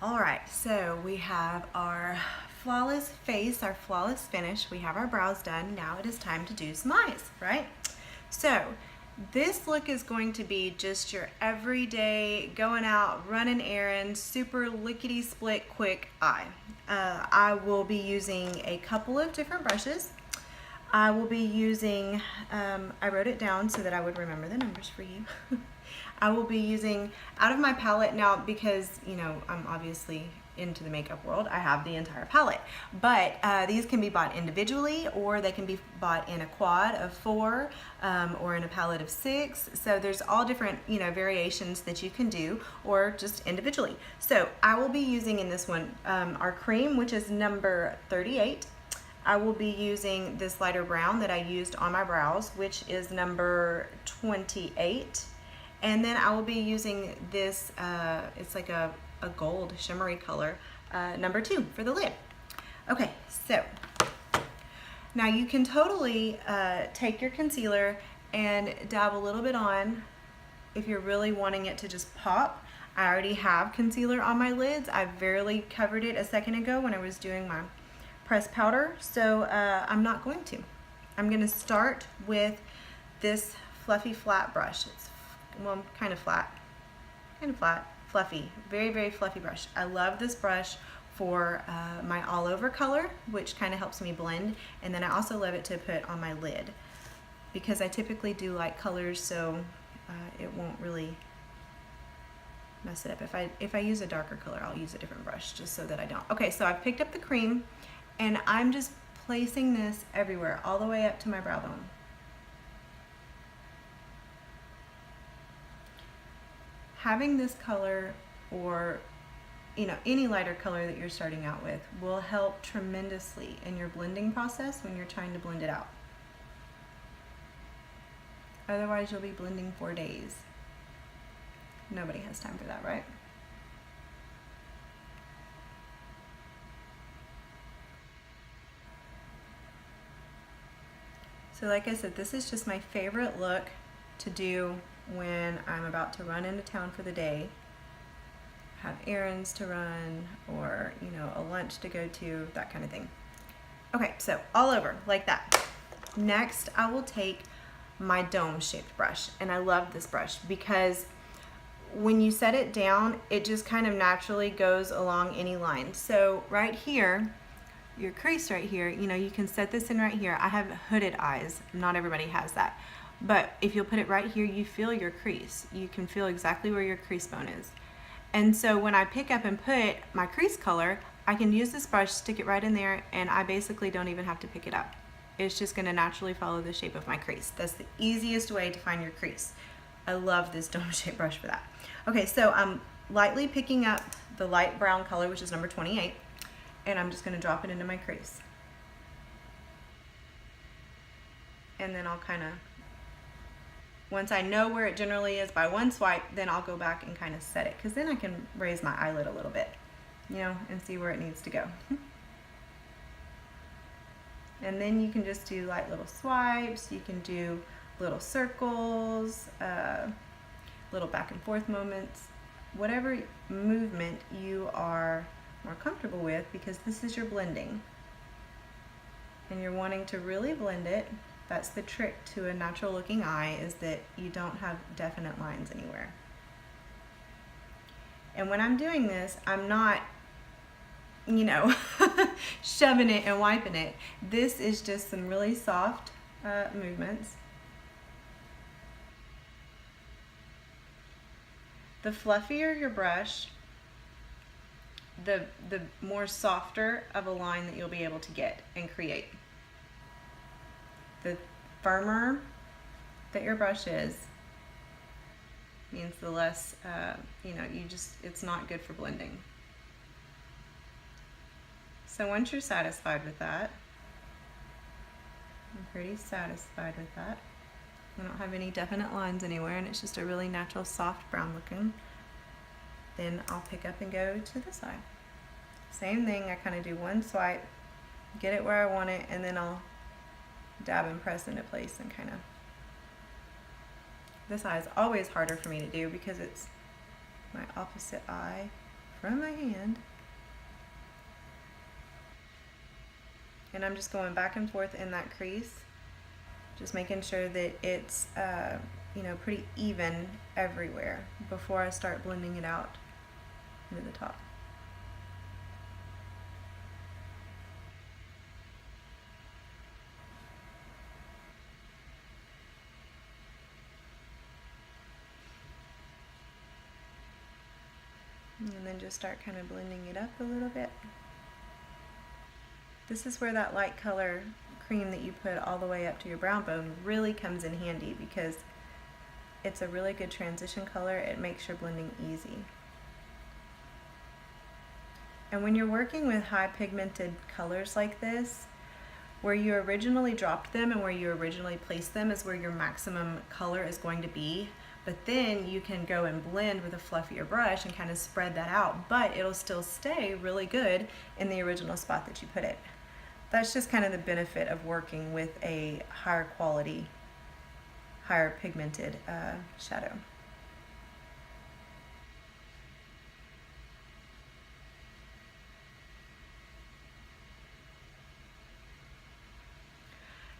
All right, so we have our flawless face, our flawless finish. We have our brows done. Now it is time to do some eyes, right? So this look is going to be just your everyday, going out, running errands, super lickety split quick eye. I will be using a couple of different brushes. I will be using, I wrote it down so that I would remember the numbers for you. I will be using out of my palette now because, you know, I'm obviously into the makeup world. I have the entire palette, but these can be bought individually or they can be bought in a quad of 4 or in a palette of 6. So there's all different, you know, variations that you can do or just individually. So I will be using in this one our cream, which is number 38. I will be using this lighter brown that I used on my brows, which is number 28. And then I will be using this, it's like a gold shimmery color, number 2 for the lid. Okay, so now you can totally take your concealer and dab a little bit on if you're really wanting it to just pop. I already have concealer on my lids. I barely covered it a second ago when I was doing my pressed powder, so I'm not going to. I'm going to start with this fluffy flat brush. It's, well, kind of flat, fluffy, very, very fluffy brush. I love this brush for my all over color, which kind of helps me blend, and then I also love it to put on my lid because I typically do light colors, so it won't really mess it up. If I use a darker color, I'll use a different brush just so that I don't. Okay, so I've picked up the cream and I'm just placing this everywhere, all the way up to my brow bone. Having this color, or you know, any lighter color that you're starting out with, will help tremendously in your blending process when you're trying to blend it out. Otherwise you'll be blending for days. Nobody has time for that, right? So like I said, this is just my favorite look to do when I'm about to run into town for the day, have errands to run, or you know, a lunch to go to, that kind of thing. Okay, so all over like that. Next, I will take my dome-shaped brush, and I love this brush because when you set it down, it just kind of naturally goes along any line. So right here, your crease right here, you know, you can set this in right here. I have hooded eyes. Not everybody has that. But if you'll put it right here, you feel your crease. You can feel exactly where your crease bone is. And so when I pick up and put my crease color, I can use this brush, stick it right in there, and I basically don't even have to pick it up. It's just gonna naturally follow the shape of my crease. That's the easiest way to find your crease. I love this dome-shaped brush for that. Okay, so I'm lightly picking up the light brown color, which is number 28, and I'm just gonna drop it into my crease. And then I'll kind of, once I know where it generally is by one swipe, then I'll go back and kind of set it, because then I can raise my eyelid a little bit, you know, and see where it needs to go. And then you can just do like little swipes, you can do little circles, little back and forth moments, whatever movement you are more comfortable with, because this is your blending. And you're wanting to really blend it. That's the trick to a natural looking eye, is that you don't have definite lines anywhere. And when I'm doing this, I'm not, you know, shoving it and wiping it. This is just some really soft movements. The fluffier your brush, the more softer of a line that you'll be able to get and create. The firmer that your brush is means the less, you know, it's not good for blending. So once you're satisfied with that, I'm pretty satisfied with that. I don't have any definite lines anywhere, and it's just a really natural soft brown looking. Then I'll pick up and go to the side. Same thing, I kind of do one swipe, get it where I want it, and then I'll dab and press into place and kind of. This eye is always harder for me to do because it's my opposite eye from my hand. And I'm just going back and forth in that crease, just making sure that it's you know, pretty even everywhere before I start blending it out into the top. And then just start kind of blending it up a little bit. This is where that light color cream that you put all the way up to your brown bone really comes in handy, because it's a really good transition color. It makes your blending easy. And when you're working with high pigmented colors like this, where you originally dropped them and where you originally placed them is where your maximum color is going to be. But then you can go and blend with a fluffier brush and kind of spread that out, but it'll still stay really good in the original spot that you put it. That's just kind of the benefit of working with a higher quality, higher pigmented shadow.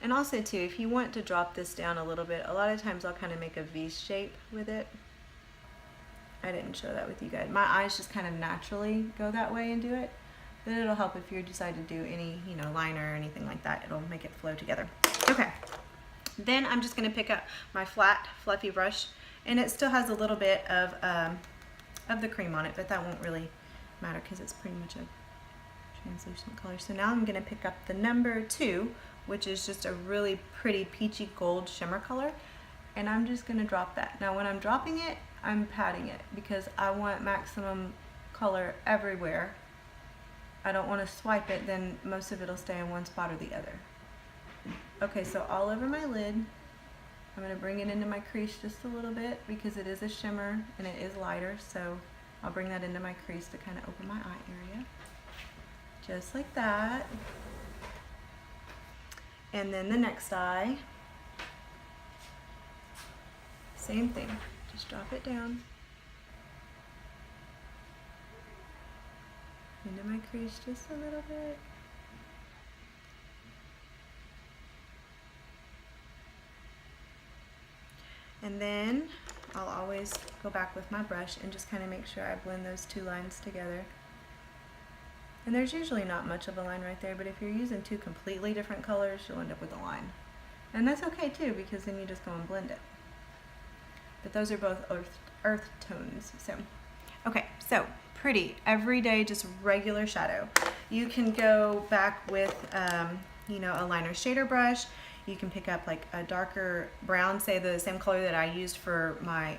And also too, if you want to drop this down a little bit, a lot of times I'll kind of make a V shape with it. I didn't show that with you guys. My eyes just kind of naturally go that way and do it. But it'll help if you decide to do any, you know, liner or anything like that. It'll make it flow together. Okay. Then I'm just going to pick up my flat, fluffy brush, and it still has a little bit of the cream on it, but that won't really matter because it's pretty much a translucent color. So now I'm going to pick up the number 2, which is just a really pretty peachy gold shimmer color, and I'm just going to drop that. Now when I'm dropping it, I'm patting it because I want maximum color everywhere. I don't want to swipe it, then most of it will stay in one spot or the other. Okay, so all over my lid, I'm going to bring it into my crease just a little bit because it is a shimmer and it is lighter, so I'll bring that into my crease to kind of open my eye area. Just like that. And then the next eye, same thing, just drop it down into my crease just a little bit. And then I'll always go back with my brush and just kind of make sure I blend those two lines together. And there's usually not much of a line right there, but if you're using two completely different colors, you'll end up with a line. And that's okay too, because then you just go and blend it. But those are both earth tones. So, okay, so pretty, everyday, just regular shadow. You can go back with, you know, a liner shader brush. You can pick up like a darker brown, say the same color that I used for my,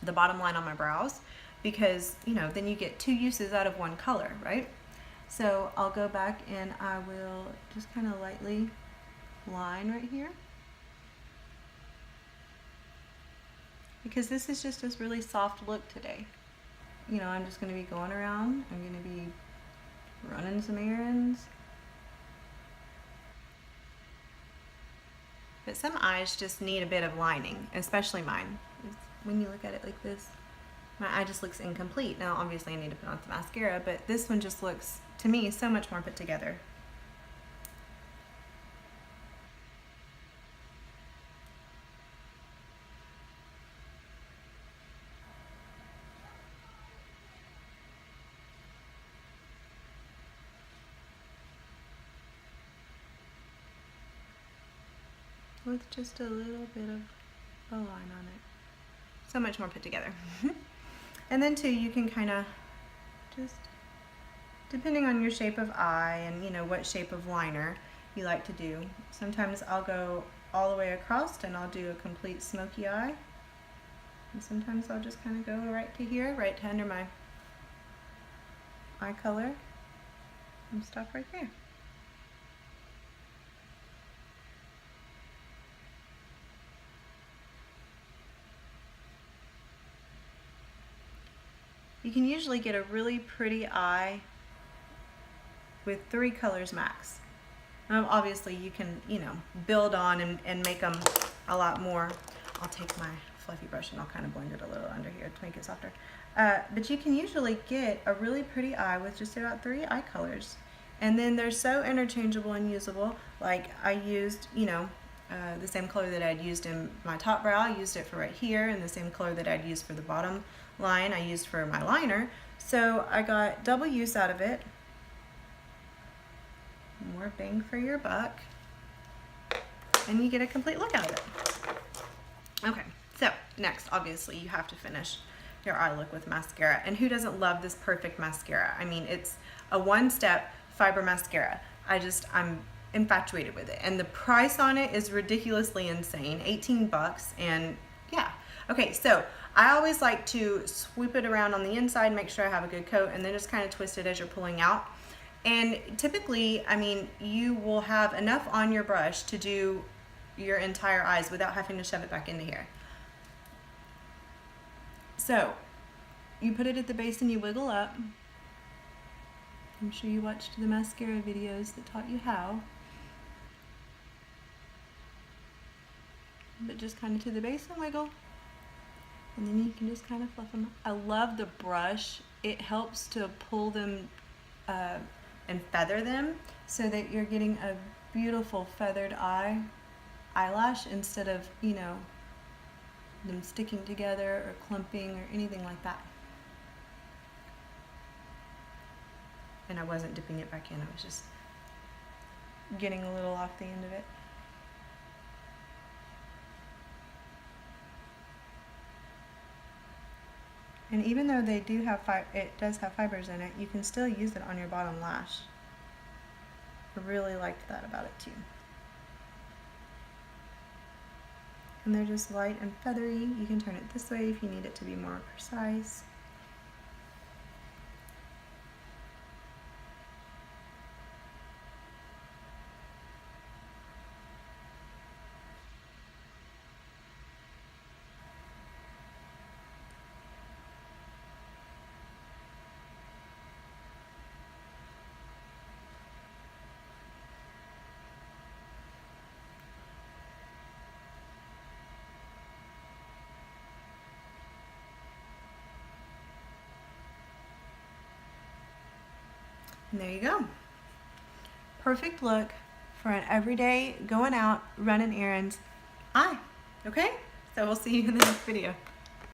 the bottom line on my brows, because, you know, then you get two uses out of one color, right? So I'll go back and I will just kind of lightly line right here, because this is just this really soft look today. You know, I'm just going to be going around, I'm going to be running some errands. But some eyes just need a bit of lining, especially mine. When you look at it like this, my eye just looks incomplete. Now obviously I need to put on some mascara, but this one just looks, to me, so much more put together. With just a little bit of a line on it. So much more put together. And then too, you can kind of just, depending on your shape of eye and, you know, what shape of liner you like to do. Sometimes I'll go all the way across and I'll do a complete smoky eye. And sometimes I'll just kind of go right to here, right to under my eye color, and stop right there. You can usually get a really pretty eye with 3 colors max. Obviously you can, you know, build on and make them a lot more. I'll take my fluffy brush and I'll kind of blend it a little under here to make it softer. But you can usually get a really pretty eye with just about 3 eye colors. And then they're so interchangeable and usable. Like I used, the same color that I'd used in my top brow, I used it for right here, and the same color that I'd used for the bottom line, I used for my liner. So I got double use out of it. More bang for your buck. And you get a complete look out of it. Okay, so next, obviously, you have to finish your eye look with mascara. And who doesn't love this perfect mascara? I mean, it's a one-step fiber mascara. I'm infatuated with it. And the price on it is ridiculously insane, 18 bucks, and yeah. Okay, so I always like to swoop it around on the inside, make sure I have a good coat, and then just kind of twist it as you're pulling out. And typically, I mean, you will have enough on your brush to do your entire eyes without having to shove it back into here. So you put it at the base and you wiggle up. I'm sure you watched the mascara videos that taught you how. But just kind of to the base and wiggle. And then you can just kind of fluff them. I love the brush. It helps to pull them and feather them so that you're getting a beautiful feathered eyelash instead of, them sticking together or clumping or anything like that. And I wasn't dipping it back in, I was just getting a little off the end of it. And even though they do have it does have fibers in it, you can still use it on your bottom lash. I really liked that about it too. And they're just light and feathery. You can turn it this way if you need it to be more precise. And there you go. Perfect look for an everyday going out, running errands eye. Okay? So we'll see you in the next video.